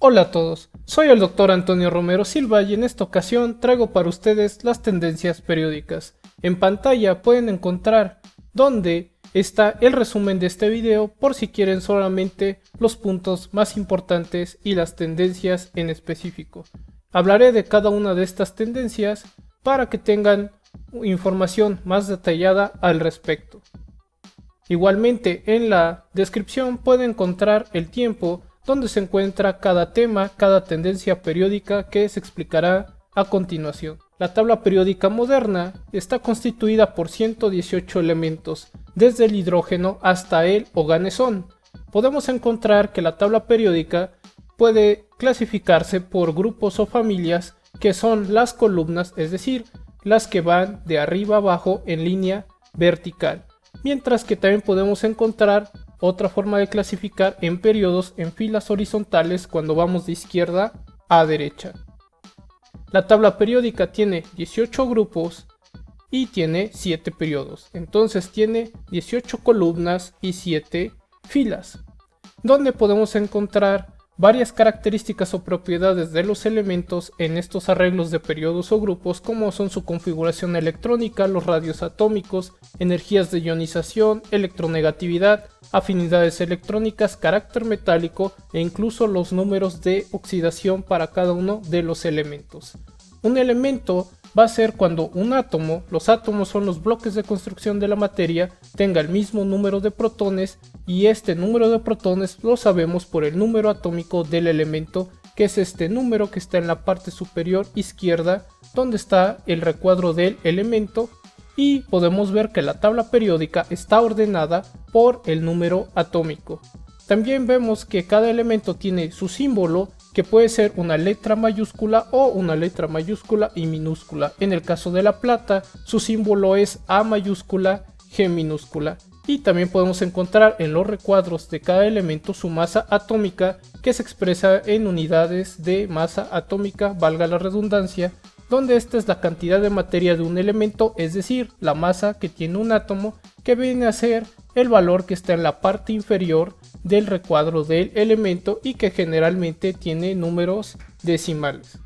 Hola a todos, soy el Dr. Antonio Romero Silva y en esta ocasión traigo para ustedes las tendencias periódicas. En pantalla pueden encontrar donde está el resumen de este video por si quieren solamente los puntos más importantes y las tendencias en específico. Hablaré de cada una de estas tendencias para que tengan información más detallada al respecto. Igualmente en la descripción pueden encontrar el tiempo donde se encuentra cada tema, cada tendencia periódica que se explicará a continuación. La tabla periódica moderna está constituida por 118 elementos, desde el hidrógeno hasta el organesón. Podemos encontrar que la tabla periódica puede clasificarse por grupos o familias que son las columnas, es decir, las que van de arriba a abajo en línea vertical. Mientras que también podemos encontrar otra forma de clasificar en periodos en filas horizontales cuando vamos de izquierda a derecha. La tabla periódica tiene 18 grupos y tiene 7 periodos, entonces tiene 18 columnas y 7 filas, donde podemos encontrar varias características o propiedades de los elementos en estos arreglos de periodos o grupos, como son su configuración electrónica, los radios atómicos, energías de ionización, electronegatividad, afinidades electrónicas, carácter metálico e incluso los números de oxidación para cada uno de los elementos. Un elemento va a ser cuando un átomo, los átomos son los bloques de construcción de la materia, tenga el mismo número de protones, y este número de protones lo sabemos por el número atómico del elemento, que es este número que está en la parte superior izquierda donde está el recuadro del elemento, y podemos ver que la tabla periódica está ordenada por el número atómico. También vemos que cada elemento tiene su símbolo, que puede ser una letra mayúscula o una letra mayúscula y minúscula. En el caso de la plata, su símbolo es A mayúscula, G minúscula. Y también podemos encontrar en los recuadros de cada elemento su masa atómica, que se expresa en unidades de masa atómica, valga la redundancia, donde esta es la cantidad de materia de un elemento, es decir, la masa que tiene un átomo, que viene a ser el valor que está en la parte inferior del recuadro del elemento y que generalmente tiene números decimales.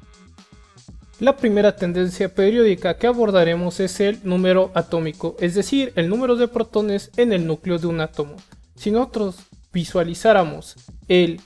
La primera tendencia periódica que abordaremos es el número atómico, es decir, el número de protones en el núcleo de un átomo. Si nosotros visualizáramos el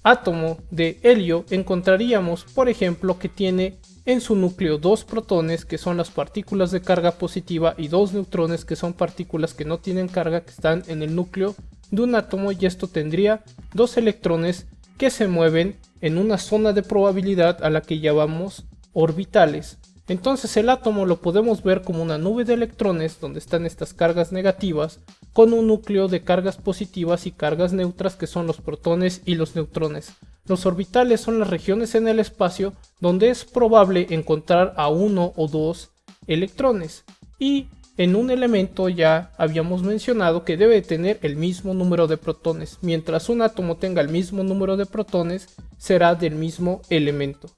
átomo de helio, encontraríamos, por ejemplo, que tiene en su núcleo 2 protones, que son las partículas de carga positiva, y 2 neutrones, que son partículas que no tienen carga, que están en el núcleo de un átomo, y esto tendría 2 electrones que se mueven en una zona de probabilidad a la que llamamos orbitales. Entonces el átomo lo podemos ver como una nube de electrones donde están estas cargas negativas, con un núcleo de cargas positivas y cargas neutras, que son los protones y los neutrones. Los orbitales son las regiones en el espacio donde es probable encontrar a uno o dos electrones, y en un elemento ya habíamos mencionado que debe tener el mismo número de protones. Mientras un átomo tenga el mismo número de protones, será del mismo elemento.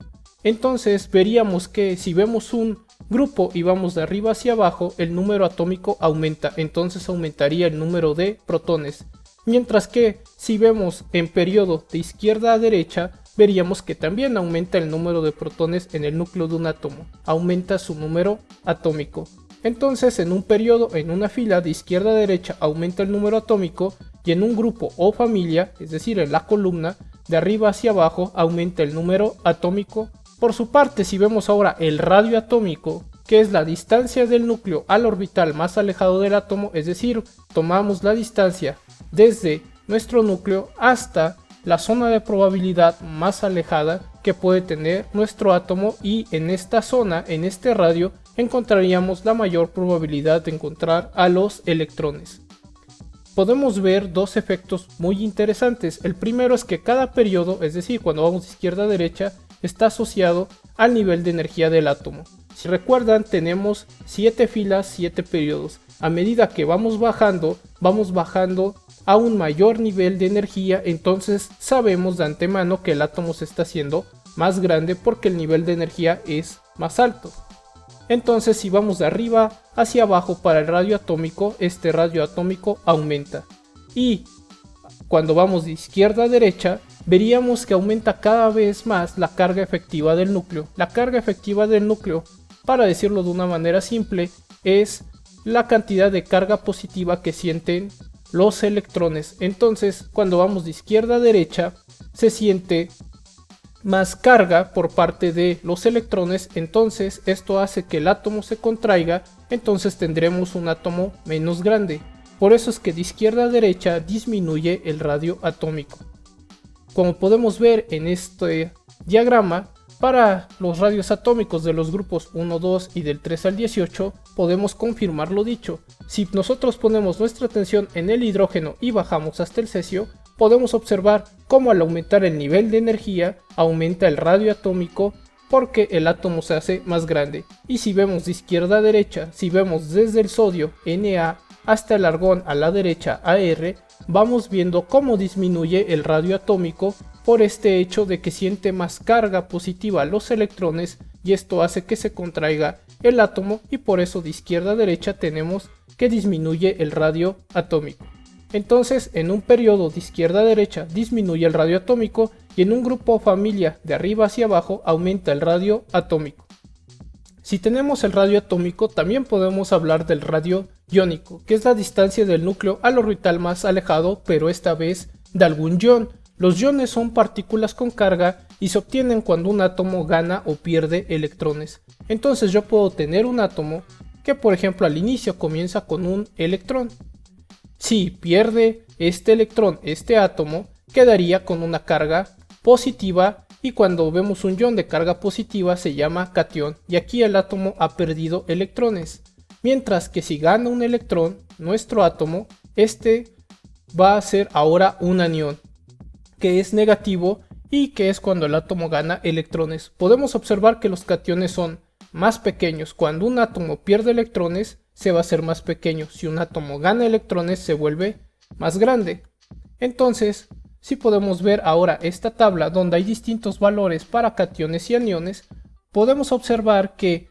Entonces veríamos que si vemos un grupo y vamos de arriba hacia abajo, el número atómico aumenta, entonces aumentaría el número de protones. Mientras que si vemos en periodo de izquierda a derecha, veríamos que también aumenta el número de protones en el núcleo de un átomo, aumenta su número atómico. Entonces en un periodo, en una fila de izquierda a derecha, aumenta el número atómico, y en un grupo o familia, es decir, en la columna, de arriba hacia abajo, aumenta el número atómico. Por su parte, si vemos ahora el radio atómico, que es la distancia del núcleo al orbital más alejado del átomo, es decir, tomamos la distancia desde nuestro núcleo hasta la zona de probabilidad más alejada que puede tener nuestro átomo, y en esta zona, en este radio, encontraríamos la mayor probabilidad de encontrar a los electrones. Podemos ver dos efectos muy interesantes. El primero es que cada periodo, es decir, cuando vamos de izquierda a derecha, está asociado al nivel de energía del átomo. Si recuerdan, tenemos 7 filas, 7 periodos. A medida que vamos bajando a un mayor nivel de energía, entonces sabemos de antemano que el átomo se está haciendo más grande porque el nivel de energía es más alto. Entonces si vamos de arriba hacia abajo para el radio atómico, este radio atómico aumenta. Y cuando vamos de izquierda a derecha, veríamos que aumenta cada vez más la carga efectiva del núcleo. La carga efectiva del núcleo, para decirlo de una manera simple, es la cantidad de carga positiva que sienten los electrones. Entonces, cuando vamos de izquierda a derecha, se siente más carga por parte de los electrones, entonces esto hace que el átomo se contraiga, entonces tendremos un átomo menos grande. Por eso es que de izquierda a derecha disminuye el radio atómico. Como podemos ver en este diagrama, para los radios atómicos de los grupos 1, 2 y del 3 al 18 podemos confirmar lo dicho. Si nosotros ponemos nuestra atención en el hidrógeno y bajamos hasta el cesio, podemos observar cómo al aumentar el nivel de energía aumenta el radio atómico porque el átomo se hace más grande. Y si vemos de izquierda a derecha, si vemos desde el sodio Na hasta el argón a la derecha Ar, vamos viendo cómo disminuye el radio atómico por este hecho de que siente más carga positiva los electrones y esto hace que se contraiga el átomo y por eso de izquierda a derecha tenemos que disminuye el radio atómico. Entonces en un periodo de izquierda a derecha disminuye el radio atómico y en un grupo o familia de arriba hacia abajo aumenta el radio atómico. Si tenemos el radio atómico también podemos hablar del radio iónico, que es la distancia del núcleo al orbital más alejado, pero esta vez de algún ion. Los iones son partículas con carga y se obtienen cuando un átomo gana o pierde electrones. Entonces yo puedo tener un átomo que por ejemplo al inicio comienza con un electrón. Si pierde este electrón, este átomo, quedaría con una carga positiva y cuando vemos un ion de carga positiva se llama catión y aquí el átomo ha perdido electrones. Mientras que si gana un electrón, nuestro átomo, este va a ser ahora un anión, que es negativo y que es cuando el átomo gana electrones. Podemos observar que los cationes son más pequeños. Cuando un átomo pierde electrones, se va a hacer más pequeño. Si un átomo gana electrones, se vuelve más grande. Entonces, si podemos ver ahora esta tabla donde hay distintos valores para cationes y aniones, podemos observar que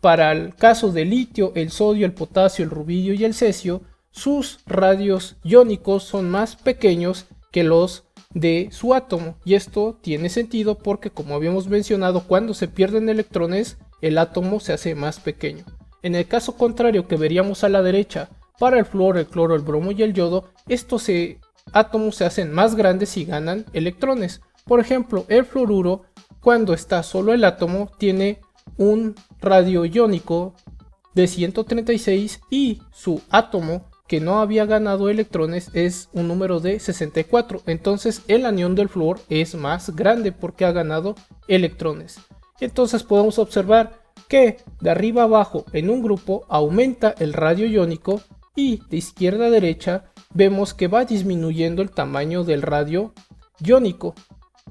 para el caso del litio, el sodio, el potasio, el rubidio y el cesio, sus radios iónicos son más pequeños que los de su átomo y esto tiene sentido porque como habíamos mencionado cuando se pierden electrones el átomo se hace más pequeño. En el caso contrario que veríamos a la derecha para el flúor, el cloro, el bromo y el yodo estos átomos se hacen más grandes y ganan electrones. Por ejemplo el fluoruro cuando está solo el átomo tiene un radio iónico de 136 y su átomo que no había ganado electrones es un número de 64, entonces el anión del flúor es más grande porque ha ganado electrones. Entonces podemos observar que de arriba a abajo en un grupo aumenta el radio iónico y de izquierda a derecha vemos que va disminuyendo el tamaño del radio iónico.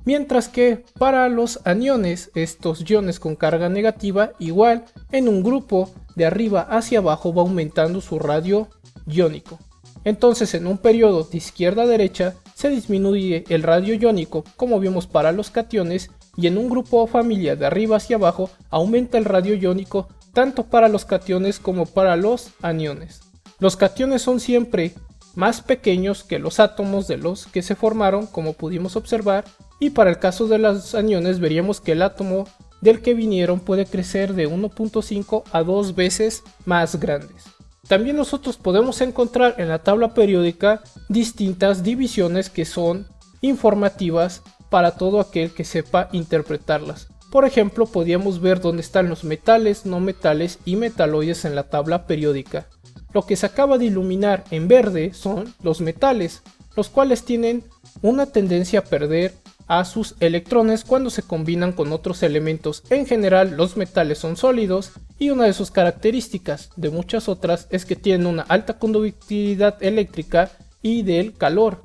Mientras que para los aniones, estos iones con carga negativa, igual en un grupo de arriba hacia abajo va aumentando su radio iónico. Entonces en un periodo de izquierda a derecha se disminuye el radio iónico como vimos para los cationes y en un grupo o familia de arriba hacia abajo aumenta el radio iónico tanto para los cationes como para los aniones. Los cationes son siempre más pequeños que los átomos de los que se formaron como pudimos observar y para el caso de los aniones veríamos que el átomo del que vinieron puede crecer de 1.5 a 2 veces más grandes. También nosotros podemos encontrar en la tabla periódica distintas divisiones que son informativas para todo aquel que sepa interpretarlas. Por ejemplo, podríamos ver dónde están los metales, no metales y metaloides en la tabla periódica. Lo que se acaba de iluminar en verde son los metales, los cuales tienen una tendencia a perder a sus electrones cuando se combinan con otros elementos. En general los metales son sólidos y una de sus características de muchas otras es que tienen una alta conductividad eléctrica y del calor.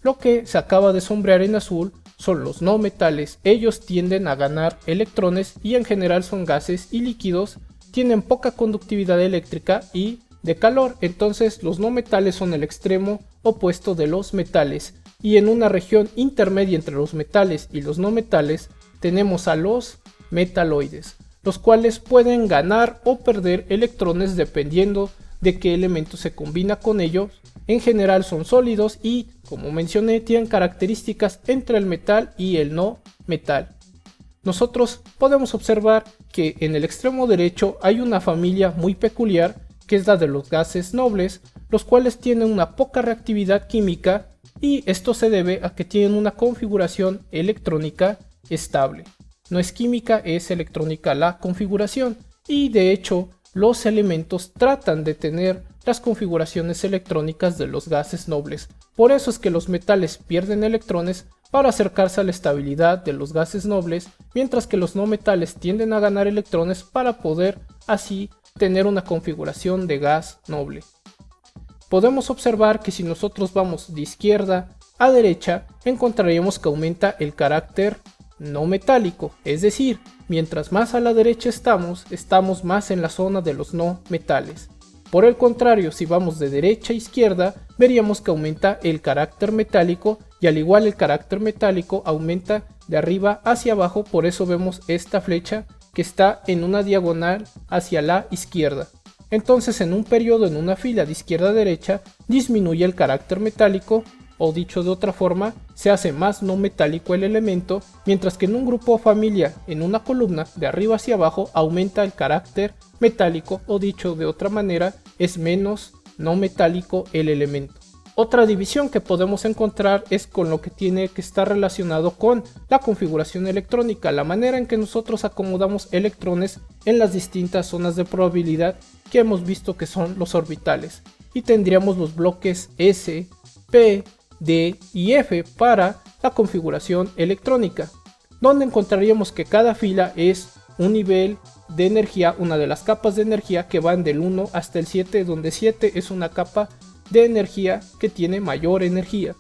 Lo que se acaba de sombrear en azul son los no metales, ellos tienden a ganar electrones y en general son gases y líquidos, tienen poca conductividad eléctrica y de calor, entonces los no metales son el extremo opuesto de los metales. Y en una región intermedia entre los metales y los no metales tenemos a los metaloides, los cuales pueden ganar o perder electrones dependiendo de qué elemento se combina con ellos. En general son sólidos y, como mencioné, tienen características entre el metal y el no metal. Nosotros podemos observar que en el extremo derecho hay una familia muy peculiar, que es la de los gases nobles, los cuales tienen una poca reactividad química, y esto se debe a que tienen una configuración electrónica estable. No es química, es electrónica la configuración, y de hecho los elementos tratan de tener las configuraciones electrónicas de los gases nobles. Por eso es que los metales pierden electrones para acercarse a la estabilidad de los gases nobles, mientras que los no metales tienden a ganar electrones para poder así tener una configuración de gas noble. Podemos observar que si nosotros vamos de izquierda a derecha, encontraríamos que aumenta el carácter no metálico, es decir, mientras más a la derecha estamos más en la zona de los no metales. Por el contrario, si vamos de derecha a izquierda, veríamos que aumenta el carácter metálico, y al igual el carácter metálico aumenta de arriba hacia abajo. Por eso vemos esta flecha que está en una diagonal hacia la izquierda. Entonces, en un periodo, en una fila de izquierda a derecha, disminuye el carácter metálico, o dicho de otra forma, se hace más no metálico el elemento, mientras que en un grupo o familia, en una columna de arriba hacia abajo, aumenta el carácter metálico, o dicho de otra manera, es menos no metálico el elemento. Otra división que podemos encontrar es con lo que tiene que estar relacionado con la configuración electrónica, la manera en que nosotros acomodamos electrones en las distintas zonas de probabilidad que hemos visto que son los orbitales, y tendríamos los bloques S, P, D y F para la configuración electrónica, donde encontraríamos que cada fila es un nivel de energía, una de las capas de energía que van del 1 hasta el 7, donde 7 es una capa de energía que tiene mayor energía.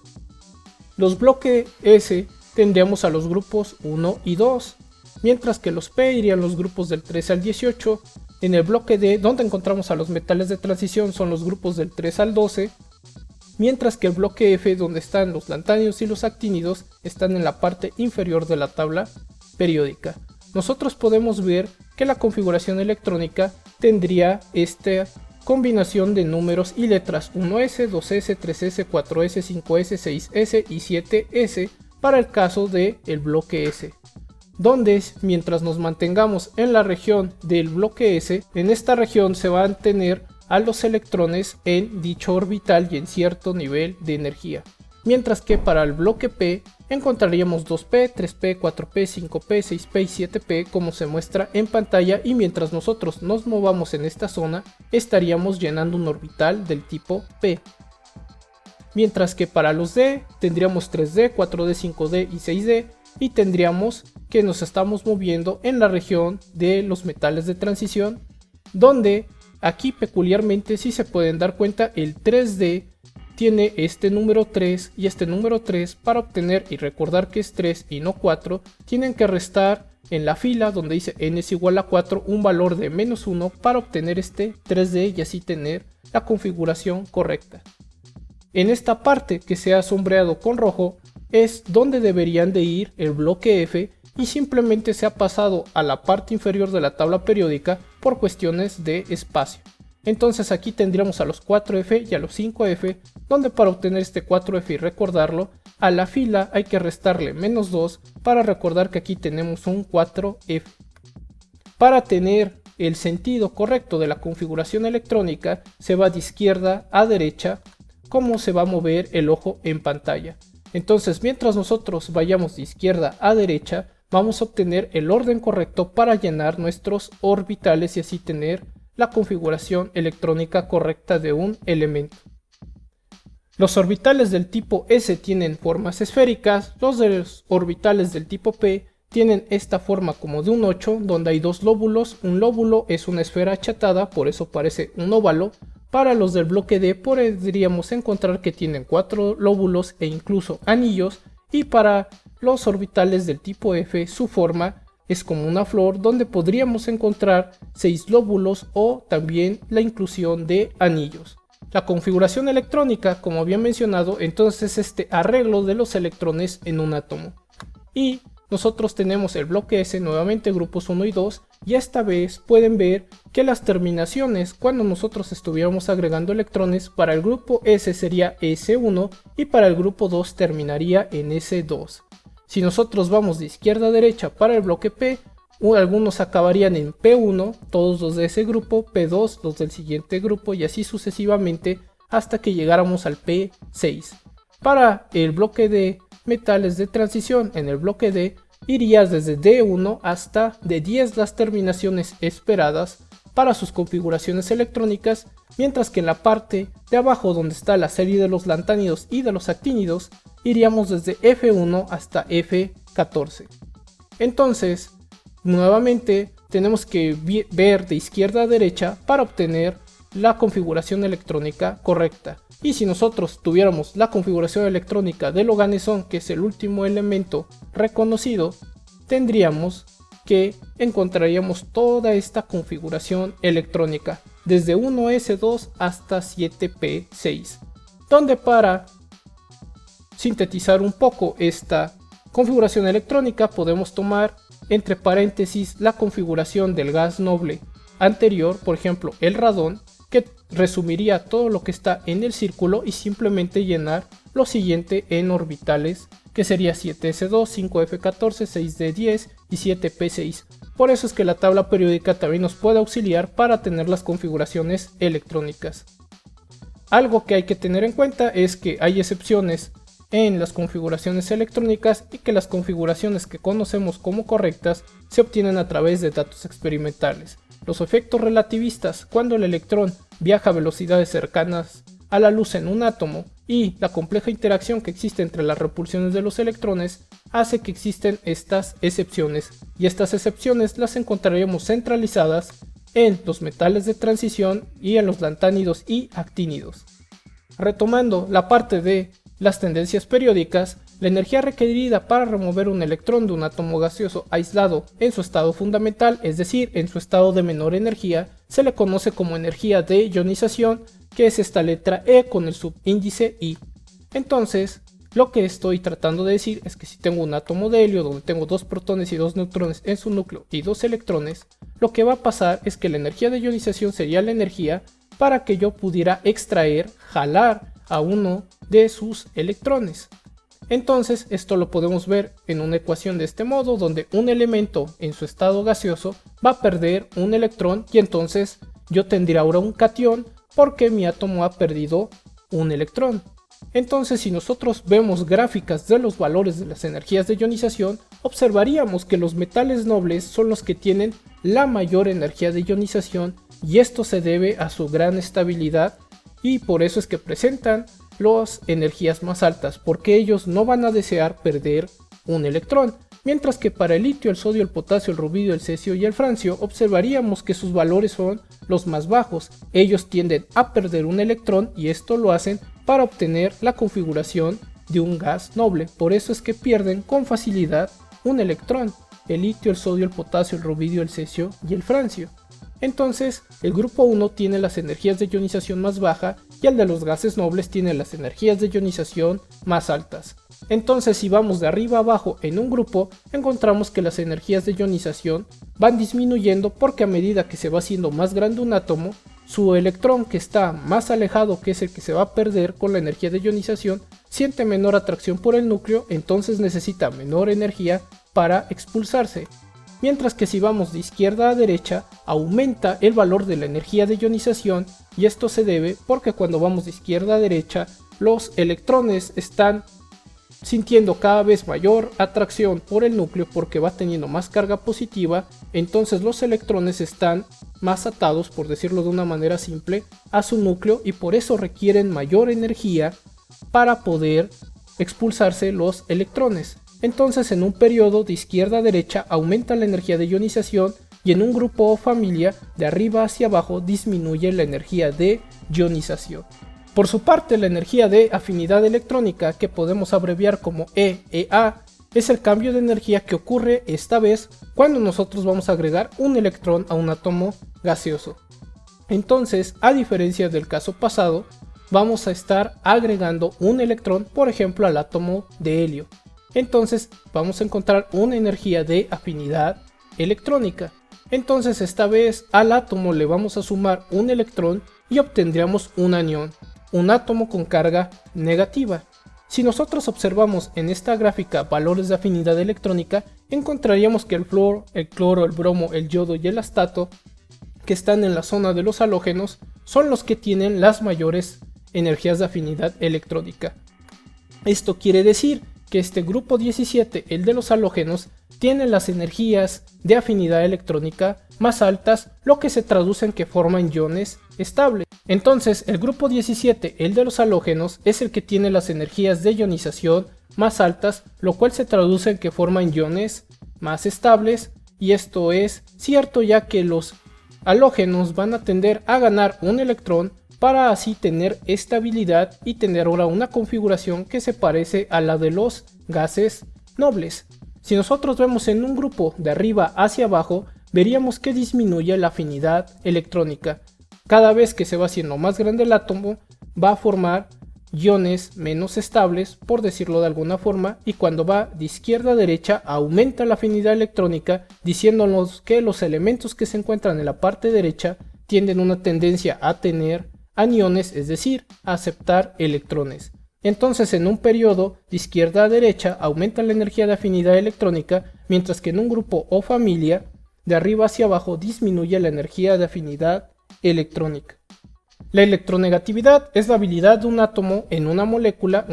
Los bloques S tendríamos a los grupos 1 y 2, mientras que los P irían los grupos del 13 al 18. En el bloque D, donde encontramos a los metales de transición, son los grupos del 3 al 12, mientras que el bloque F, donde están los lantánidos y los actínidos, están en la parte inferior de la tabla periódica. Nosotros podemos ver que la configuración electrónica tendría esta combinación de números y letras 1S, 2S, 3S, 4S, 5S, 6S y 7S para el caso del bloque S, donde mientras nos mantengamos en la región del bloque S, en esta región se van a tener a los electrones en dicho orbital y en cierto nivel de energía, mientras que para el bloque P encontraríamos 2P, 3P, 4P, 5P, 6P y 7P como se muestra en pantalla, y mientras nosotros nos movamos en esta zona estaríamos llenando un orbital del tipo P. Mientras que para los D tendríamos 3D, 4D, 5D y 6D, y tendríamos que nos estamos moviendo en la región de los metales de transición, donde aquí peculiarmente, si se pueden dar cuenta, el 3D tiene este número 3 y este número 3. Para obtener y recordar que es 3 y no 4, tienen que restar en la fila donde dice n es igual a 4 un valor de menos 1 para obtener este 3D y así tener la configuración correcta. En esta parte que se ha sombreado con rojo es donde deberían de ir el bloque F, y simplemente se ha pasado a la parte inferior de la tabla periódica por cuestiones de espacio. Entonces aquí tendríamos a los 4F y a los 5F, donde para obtener este 4F y recordarlo, a la fila hay que restarle menos 2 para recordar que aquí tenemos un 4F. Para tener el sentido correcto de la configuración electrónica, se va de izquierda a derecha, como se va a mover el ojo en pantalla. Entonces, mientras nosotros vayamos de izquierda a derecha, vamos a obtener el orden correcto para llenar nuestros orbitales y así tener la configuración electrónica correcta de un elemento. Los orbitales del tipo S tienen formas esféricas, los de los orbitales del tipo P tienen esta forma como de un 8, donde hay dos lóbulos. Un lóbulo es una esfera achatada, por eso parece un óvalo. Para los del bloque D podríamos encontrar que tienen 4 lóbulos e incluso anillos, y para los orbitales del tipo F su forma es como una flor, donde podríamos encontrar 6 lóbulos o también la inclusión de anillos. La configuración electrónica, como había mencionado, entonces es este arreglo de los electrones en un átomo. Y nosotros tenemos el bloque S, nuevamente grupos 1 y 2, y esta vez pueden ver que las terminaciones, cuando nosotros estuviéramos agregando electrones, para el grupo S sería S1 y para el grupo 2 terminaría en S2. Si nosotros vamos de izquierda a derecha para el bloque P, algunos acabarían en P1, todos los de ese grupo, P2 los del siguiente grupo y así sucesivamente hasta que llegáramos al P6. Para el bloque de metales de transición, en el bloque D irías desde D1 hasta D10 las terminaciones esperadas para sus configuraciones electrónicas, mientras que en la parte de abajo donde está la serie de los lantánidos y de los actínidos iríamos desde F1 hasta F14. Entonces, nuevamente tenemos que ver de izquierda a derecha para obtener la configuración electrónica correcta. Y si nosotros tuviéramos la configuración electrónica del organezón, que es el último elemento reconocido, tendríamos que encontraríamos toda esta configuración electrónica desde 1S2 hasta 7P6, donde para sintetizar un poco esta configuración electrónica podemos tomar entre paréntesis la configuración del gas noble anterior, por ejemplo el radón, que resumiría todo lo que está en el círculo y simplemente llenar lo siguiente en orbitales, que sería 7S2, 5F14, 6D10 y 7P6. Por eso es que la tabla periódica también nos puede auxiliar para tener las configuraciones electrónicas. Algo que hay que tener en cuenta es que hay excepciones en las configuraciones electrónicas y que las configuraciones que conocemos como correctas se obtienen a través de datos experimentales. Los efectos relativistas, cuando el electrón viaja a velocidades cercanas a la luz en un átomo, y la compleja interacción que existe entre las repulsiones de los electrones, hace que existen estas excepciones, y estas excepciones las encontraríamos centralizadas en los metales de transición y en los lantánidos y actínidos. Retomando la parte de las tendencias periódicas, la energía requerida para remover un electrón de un átomo gaseoso aislado en su estado fundamental, es decir, en su estado de menor energía, se le conoce como energía de ionización, que es esta letra E con el subíndice I. Entonces, lo que estoy tratando de decir es que si tengo un átomo de helio donde tengo 2 protones y 2 neutrones en su núcleo y 2 electrones, lo que va a pasar es que la energía de ionización sería la energía para que yo pudiera extraer, jalar a uno de sus electrones. Entonces esto lo podemos ver en una ecuación de este modo, donde un elemento en su estado gaseoso va a perder un electrón y entonces yo tendría ahora un catión porque mi átomo ha perdido un electrón. Entonces, si nosotros vemos gráficas de los valores de las energías de ionización, observaríamos que los metales nobles son los que tienen la mayor energía de ionización, y esto se debe a su gran estabilidad, y por eso es que presentan las energías más altas, porque ellos no van a desear perder un electrón. Mientras que para el litio, el sodio, el potasio, el rubidio, el cesio y el francio observaríamos que sus valores son los más bajos. Ellos tienden a perder un electrón y esto lo hacen para obtener la configuración de un gas noble. Por eso es que pierden con facilidad un electrón. El litio, el sodio, el potasio, el rubidio, el cesio y el francio. Entonces, el grupo 1 tiene las energías de ionización más baja y el de los gases nobles tiene las energías de ionización más altas. Entonces, si vamos de arriba a abajo en un grupo, encontramos que las energías de ionización van disminuyendo porque a medida que se va haciendo más grande un átomo, su electrón que está más alejado, que es el que se va a perder con la energía de ionización, siente menor atracción por el núcleo, entonces necesita menor energía para expulsarse. Mientras que si vamos de izquierda a derecha, aumenta el valor de la energía de ionización, y esto se debe porque cuando vamos de izquierda a derecha, los electrones están sintiendo cada vez mayor atracción por el núcleo porque va teniendo más carga positiva, entonces los electrones están más atados, por decirlo de una manera simple, a su núcleo y por eso requieren mayor energía para poder expulsarse los electrones. Entonces en un periodo de izquierda a derecha aumenta la energía de ionización y en un grupo o familia de arriba hacia abajo disminuye la energía de ionización. Por su parte, la energía de afinidad electrónica, que podemos abreviar como EA, es el cambio de energía que ocurre esta vez cuando nosotros vamos a agregar un electrón a un átomo gaseoso. Entonces, a diferencia del caso pasado, vamos a estar agregando un electrón, por ejemplo, al átomo de helio. entonces vamos a encontrar una energía de afinidad electrónica. Entonces esta vez al átomo le vamos a sumar un electrón y obtendríamos un anión, un átomo con carga negativa. Si nosotros observamos en esta gráfica valores de afinidad electrónica, encontraríamos que el flúor, el cloro, el bromo, el yodo y el astato, que están en la zona de los halógenos, son los que tienen las mayores energías de afinidad electrónica. Esto quiere decir que este grupo 17, el de los halógenos, tiene las energías de afinidad electrónica más altas, lo que se traduce en que forman iones estables. Entonces el grupo 17, el de los halógenos, es el que tiene las energías de ionización más altas, lo cual se traduce en que forman iones más estables, y esto es cierto ya que los halógenos van a tender a ganar un electrón para así tener estabilidad y tener ahora una configuración que se parece a la de los gases nobles. Si nosotros vemos en un grupo de arriba hacia abajo, veríamos que disminuye la afinidad electrónica. Cada vez que se va haciendo más grande el átomo, va a formar iones menos estables, por decirlo de alguna forma, y cuando va de izquierda a derecha aumenta la afinidad electrónica, diciéndonos que los elementos que se encuentran en la parte derecha tienden una tendencia a tener aniones, es decir, a aceptar electrones. Entonces en un periodo de izquierda a derecha aumenta la energía de afinidad electrónica, mientras que en un grupo o familia de arriba hacia abajo disminuye la energía de afinidad electrónica. La electronegatividad es la habilidad de un átomo en una molécula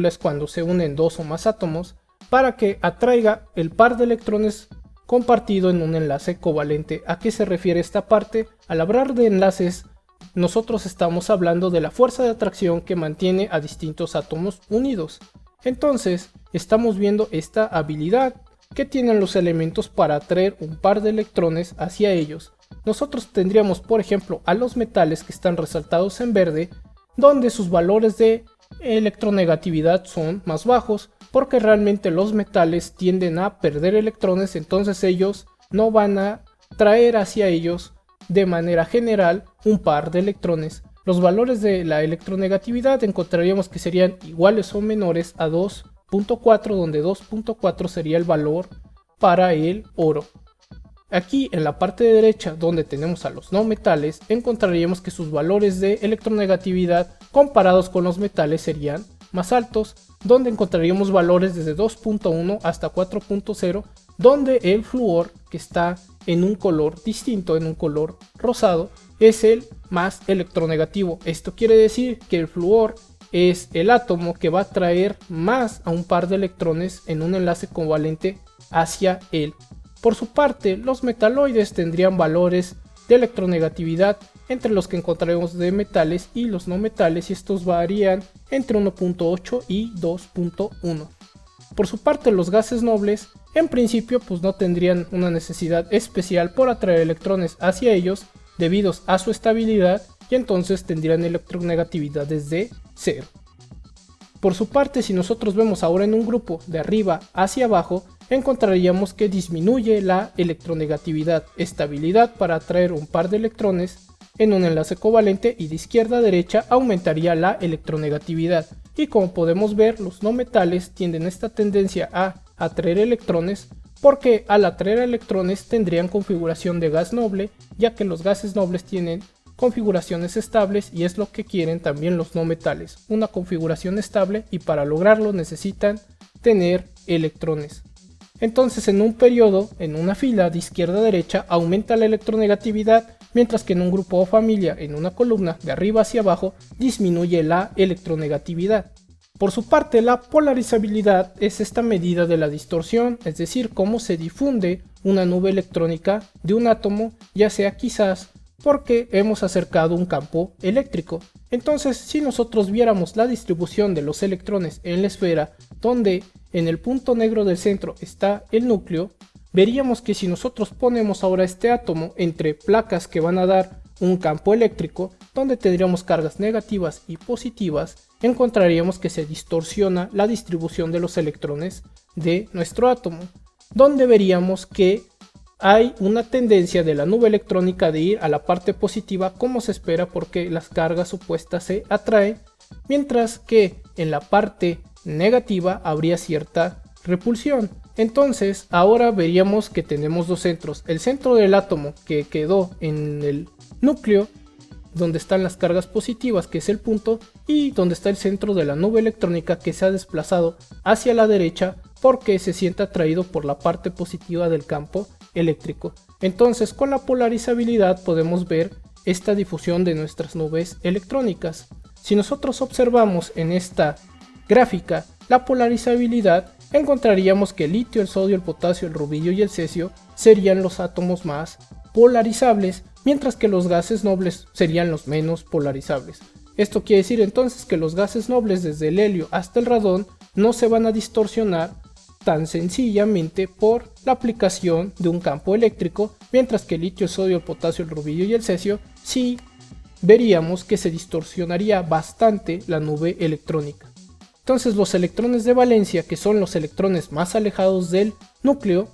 es cuando se unen dos o más átomos, para que atraiga el par de electrones compartido en un enlace covalente. ¿A qué se refiere esta parte? Al hablar de enlaces, nosotros estamos hablando de la fuerza de atracción que mantiene a distintos átomos unidos. Entonces, estamos viendo esta habilidad que tienen los elementos para atraer un par de electrones hacia ellos. Nosotros tendríamos, por ejemplo, a los metales que están resaltados en verde, donde sus valores de electronegatividad son más bajos, porque realmente los metales tienden a perder electrones, entonces ellos no van a traer hacia ellos de manera general un par de electrones. Los valores de la electronegatividad encontraríamos que serían iguales o menores a 2.4, donde 2.4 sería el valor para el oro. Aquí en la parte de derecha, donde tenemos a los no metales, encontraríamos que sus valores de electronegatividad comparados con los metales serían más altos, donde encontraríamos valores desde 2.1 hasta 4.0, donde el flúor, que está en un color distinto, en un color rosado, es el más electronegativo. Esto quiere decir que el flúor es el átomo que va a traer más a un par de electrones en un enlace covalente hacia él. Por su parte, los metaloides tendrían valores de electronegatividad entre los que encontraremos de metales y los no metales, y estos varían entre 1.8 y 2.1. Por su parte, los gases nobles en principio pues no tendrían una necesidad especial por atraer electrones hacia ellos debido a su estabilidad, y entonces tendrían electronegatividades de 0. Por su parte, si nosotros vemos ahora en un grupo de arriba hacia abajo, encontraríamos que disminuye la electronegatividad, estabilidad para atraer un par de electrones en un enlace covalente, y de izquierda a derecha aumentaría la electronegatividad. Y como podemos ver, los no metales tienden esta tendencia a atraer electrones, porque al atraer electrones tendrían configuración de gas noble, ya que los gases nobles tienen configuraciones estables, y es lo que quieren también los no metales, una configuración estable, y para lograrlo necesitan tener electrones. Entonces en un periodo, en una fila de izquierda a derecha, aumenta la electronegatividad, mientras que en un grupo o familia, en una columna de arriba hacia abajo, disminuye la electronegatividad. Por su parte, la polarizabilidad es esta medida de la distorsión, es decir, cómo se difunde una nube electrónica de un átomo, ya sea quizás porque hemos acercado un campo eléctrico. Entonces, si nosotros viéramos la distribución de los electrones en la esfera, donde en el punto negro del centro está el núcleo, veríamos que si nosotros ponemos ahora este átomo entre placas que van a dar un campo eléctrico, donde tendríamos cargas negativas y positivas, encontraríamos que se distorsiona la distribución de los electrones de nuestro átomo, donde veríamos que hay una tendencia de la nube electrónica de ir a la parte positiva, como se espera, porque las cargas opuestas se atraen, mientras que en la parte negativa habría cierta repulsión. Entonces ahora veríamos que tenemos dos centros, el centro del átomo que quedó en el núcleo, donde están las cargas positivas, que es el punto, y donde está el centro de la nube electrónica, que se ha desplazado hacia la derecha porque se siente atraído por la parte positiva del campo eléctrico. Entonces con la polarizabilidad podemos ver esta difusión de nuestras nubes electrónicas. Si nosotros observamos en esta gráfica la polarizabilidad, encontraríamos que el litio, el sodio, el potasio, el rubidio y el cesio serían los átomos más polarizables, mientras que los gases nobles serían los menos polarizables. Esto quiere decir entonces que los gases nobles, desde el helio hasta el radón, no se van a distorsionar tan sencillamente por la aplicación de un campo eléctrico, mientras que el litio, el sodio, el potasio, el rubidio y el cesio sí veríamos que se distorsionaría bastante la nube electrónica. Entonces los electrones de valencia, que son los electrones más alejados del núcleo,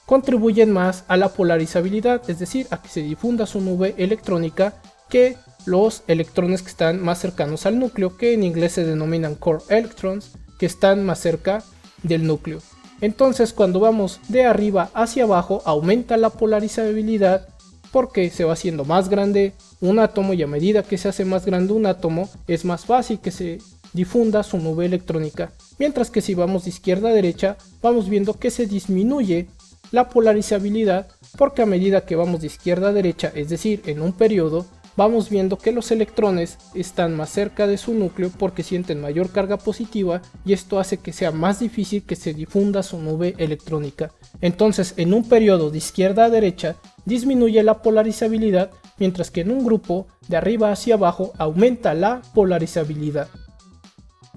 contribuyen más a la polarizabilidad, es decir, a que se difunda su nube electrónica, que los electrones que están más cercanos al núcleo, que en inglés se denominan core electrons, que están más cerca del núcleo. Entonces cuando vamos de arriba hacia abajo aumenta la polarizabilidad porque se va haciendo más grande un átomo, y a medida que se hace más grande un átomo es más fácil que se difunda su nube electrónica, mientras que si vamos de izquierda a derecha vamos viendo que se disminuye la polarizabilidad porque a medida que vamos de izquierda a derecha, es decir, en un periodo, vamos viendo que los electrones están más cerca de su núcleo porque sienten mayor carga positiva, y esto hace que sea más difícil que se difunda su nube electrónica. Entonces en un periodo de izquierda a derecha disminuye la polarizabilidad, mientras que en un grupo de arriba hacia abajo aumenta la polarizabilidad.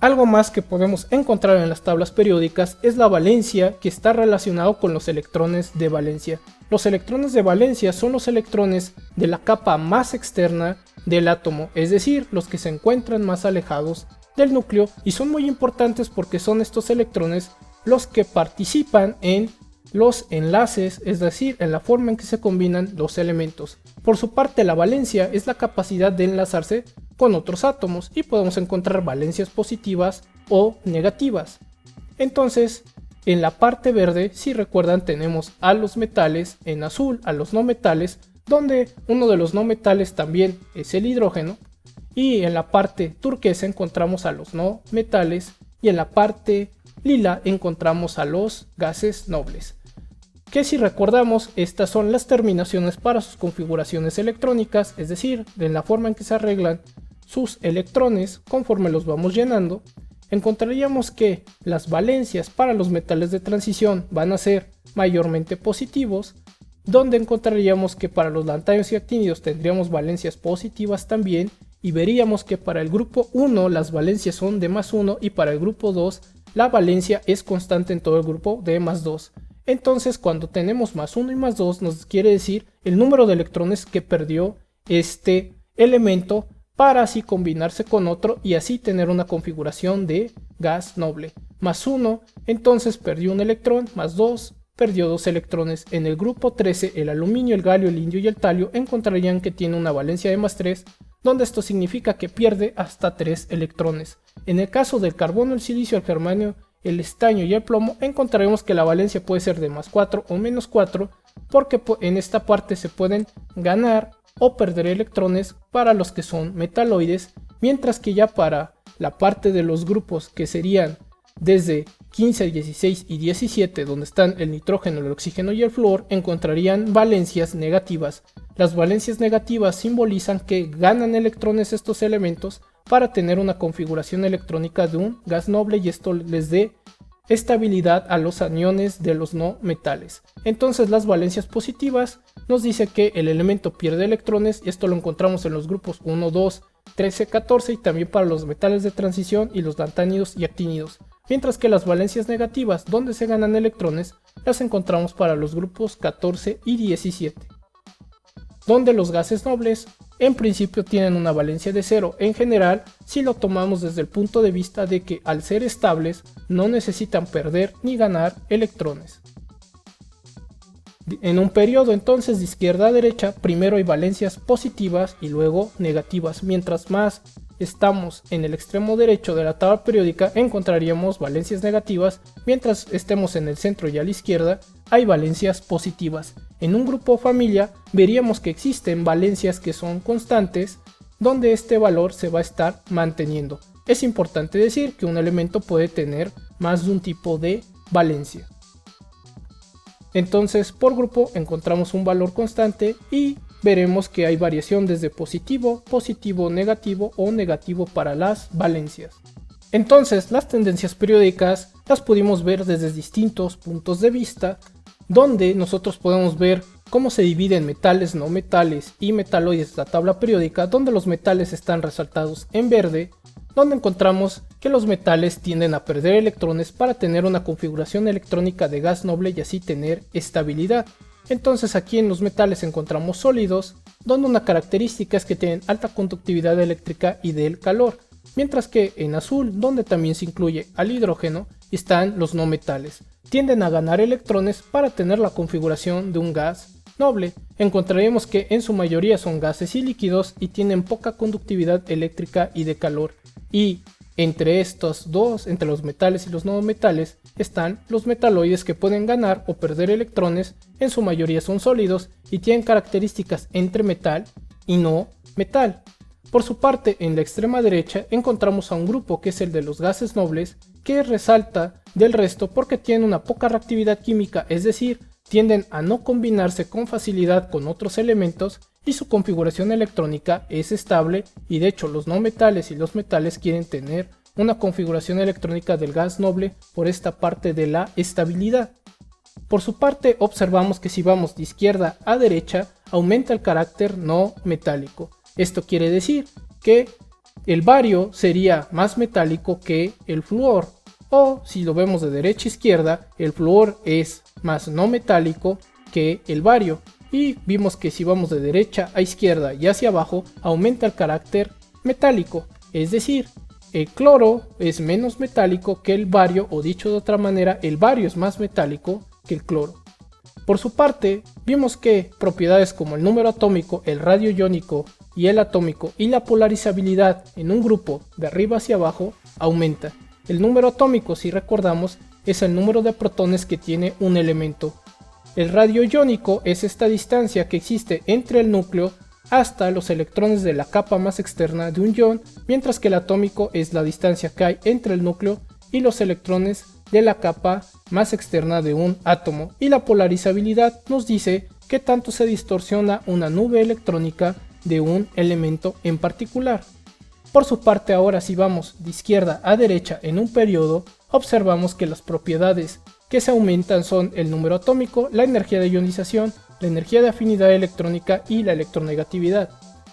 Algo más que podemos encontrar en las tablas periódicas es la valencia, que está relacionado con los electrones de valencia. Los electrones de valencia son los electrones de la capa más externa del átomo, es decir, los que se encuentran más alejados del núcleo, y son muy importantes porque son estos electrones los que participan en los enlaces, es decir, en la forma en que se combinan los elementos. Por su parte, la valencia es la capacidad de enlazarse con otros átomos, y podemos encontrar valencias positivas o negativas. Entonces, en la parte verde, si recuerdan, tenemos a los metales, en azul a los no metales, donde uno de los no metales también es el hidrógeno, y en la parte turquesa encontramos a los no metales, y en la parte lila encontramos a los gases nobles. Que si recordamos, estas son las terminaciones para sus configuraciones electrónicas, es decir, en la forma en que se arreglan sus electrones conforme los vamos llenando. Encontraríamos que las valencias para los metales de transición van a ser mayormente positivos, donde encontraríamos que para los lantanios y actínidos tendríamos valencias positivas también, y veríamos que para el grupo 1 las valencias son de +1, y para el grupo 2 la valencia es constante en todo el grupo de +2. Entonces cuando tenemos +1 y +2 nos quiere decir el número de electrones que perdió este elemento para así combinarse con otro y así tener una configuración de gas noble. +1 entonces perdió un electrón, +2 perdió 2 electrones. En el grupo 13 el aluminio, el galio, el indio y el talio encontrarían que tiene una valencia de +3, donde esto significa que pierde hasta 3 electrones. En el caso del carbono, el silicio, el germanio, el estaño y el plomo encontraremos que la valencia puede ser de +4 o -4, porque en esta parte se pueden ganar o perder electrones para los que son metaloides, mientras que ya para la parte de los grupos que serían desde 15, 16 y 17, donde están el nitrógeno, el oxígeno y el flúor, encontrarían valencias negativas. Las valencias negativas simbolizan que ganan electrones estos elementos para tener una configuración electrónica de un gas noble, y esto les dé estabilidad a los aniones de los no metales. Entonces las valencias positivas nos dice que el elemento pierde electrones, y esto lo encontramos en los grupos 1, 2, 13, 14 y también para los metales de transición y los lantánidos y actínidos. Mientras que las valencias negativas, donde se ganan electrones, las encontramos para los grupos 14 y 17. Donde los gases nobles en principio tienen una valencia de 0 en general, si lo tomamos desde el punto de vista de que al ser estables no necesitan perder ni ganar electrones. En un periodo entonces de izquierda a derecha, primero hay valencias positivas y luego negativas. Mientras más estamos en el extremo derecho de la tabla periódica encontraríamos valencias negativas, mientras estemos en el centro y a la izquierda hay valencias positivas. En un grupo o familia veríamos que existen valencias que son constantes, donde este valor se va a estar manteniendo. Es importante decir que un elemento puede tener más de un tipo de valencia. Entonces, por grupo encontramos un valor constante y veremos que hay variación desde positivo, positivo, negativo o negativo para las valencias. Entonces, las tendencias periódicas las pudimos ver desde distintos puntos de vista, donde nosotros podemos ver cómo se dividen metales, no metales y metaloides de la tabla periódica, donde los metales están resaltados en verde, donde encontramos que los metales tienden a perder electrones para tener una configuración electrónica de gas noble y así tener estabilidad. Entonces aquí en los metales encontramos sólidos, donde una característica es que tienen alta conductividad eléctrica y del calor, mientras que en azul, donde también se incluye al hidrógeno, están los no metales. Tienden a ganar electrones para tener la configuración de un gas noble. Encontraremos que en su mayoría son gases y líquidos y tienen poca conductividad eléctrica y de calor. Y entre estos dos, entre los metales y los no metales, están los metaloides que pueden ganar o perder electrones, en su mayoría son sólidos y tienen características entre metal y no metal. Por su parte, en la extrema derecha encontramos a un grupo que es el de los gases nobles, que resalta del resto porque tienen una poca reactividad química, es decir, tienden a no combinarse con facilidad con otros elementos y su configuración electrónica es estable, y de hecho los no metales y los metales quieren tener una configuración electrónica del gas noble por esta parte de la estabilidad. Por su parte, observamos que si vamos de izquierda a derecha aumenta el carácter no metálico. Esto quiere decir que el bario sería más metálico que el flúor, o si lo vemos de derecha a izquierda, el flúor es más no metálico que el bario. Y vimos que si vamos de derecha a izquierda y hacia abajo aumenta el carácter metálico, es decir, el cloro es menos metálico que el bario, o dicho de otra manera, el bario es más metálico que el cloro. Por su parte, vimos que propiedades como el número atómico, el radio iónico y el atómico y la polarizabilidad en un grupo de arriba hacia abajo aumenta. El número atómico, si recordamos, es el número de protones que tiene un elemento. El radio iónico es esta distancia que existe entre el núcleo hasta los electrones de la capa más externa de un ion, mientras que el atómico es la distancia que hay entre el núcleo y los electrones de la capa más externa de un átomo. Y la polarizabilidad nos dice qué tanto se distorsiona una nube electrónica de un elemento en particular. Por su parte, ahora si vamos de izquierda a derecha en un periodo, observamos que las propiedades que se aumentan son el número atómico, la energía de ionización, la energía de afinidad electrónica y la electronegatividad.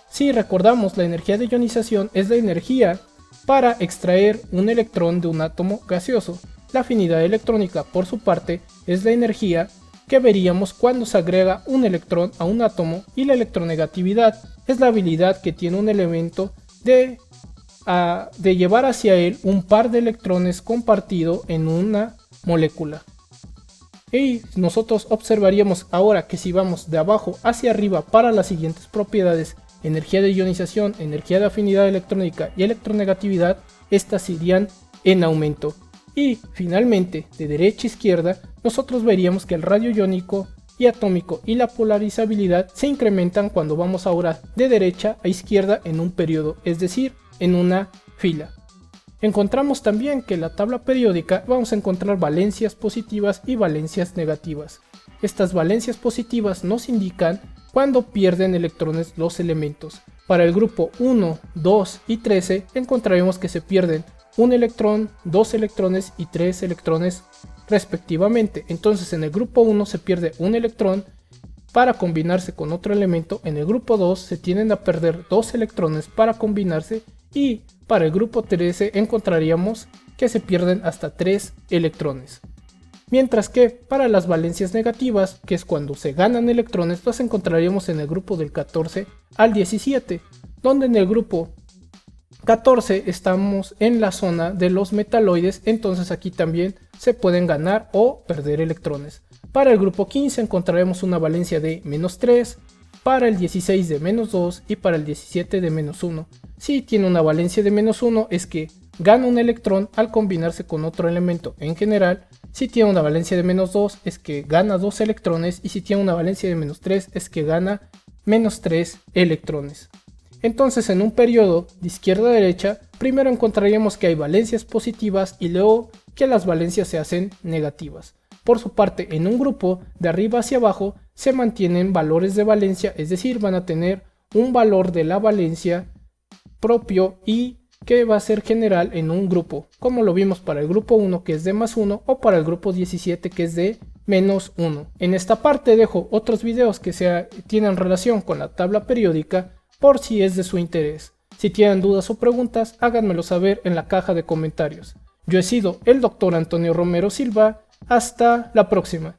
Si recordamos, la energía de ionización es la energía para extraer un electrón de un átomo gaseoso. La afinidad electrónica, por su parte, es la energía que veríamos cuando se agrega un electrón a un átomo, y la electronegatividad es la habilidad que tiene un elemento de llevar hacia él un par de electrones compartido en una molécula. Y nosotros observaríamos ahora que si vamos de abajo hacia arriba para las siguientes propiedades, energía de ionización, energía de afinidad electrónica y electronegatividad, estas irían en aumento. Y finalmente, de derecha a izquierda, nosotros veríamos que el radio iónico y atómico y la polarizabilidad se incrementan cuando vamos ahora de derecha a izquierda en un periodo, es decir, en una fila. Encontramos también que en la tabla periódica vamos a encontrar valencias positivas y valencias negativas. Estas valencias positivas nos indican cuando pierden electrones los elementos. Para el grupo 1, 2 y 13 encontraremos que se pierden un electrón, 2 electrones y 3 electrones respectivamente. Entonces en el grupo 1 se pierde un electrón para combinarse con otro elemento, en el grupo 2 se tienden a perder 2 electrones para combinarse, y para el grupo 13 encontraríamos que se pierden hasta 3 electrones. Mientras que para las valencias negativas, que es cuando se ganan electrones, las encontraríamos en el grupo del 14 al 17, donde en el grupo 14 estamos en la zona de los metaloides, entonces aquí también se pueden ganar o perder electrones. Para el grupo 15 encontraremos una valencia de -3, para el 16 de -2 y para el 17 de -1. Si tiene una valencia de -1 es que gana un electrón al combinarse con otro elemento en general. Si tiene una valencia de -2 es que gana 2 electrones, y si tiene una valencia de -3 es que gana -3 electrones. Entonces, en un periodo de izquierda a derecha, primero encontraríamos que hay valencias positivas y luego que las valencias se hacen negativas. Por su parte, en un grupo de arriba hacia abajo se mantienen valores de valencia, es decir, van a tener un valor de la valencia propio y que va a ser general en un grupo, como lo vimos para el grupo 1 que es de +1 o para el grupo 17 que es de -1. En esta parte dejo otros videos que tienen relación con la tabla periódica por si es de su interés. Si tienen dudas o preguntas, háganmelo saber en la caja de comentarios. Yo he sido el Dr. Antonio Romero Silva. Hasta la próxima.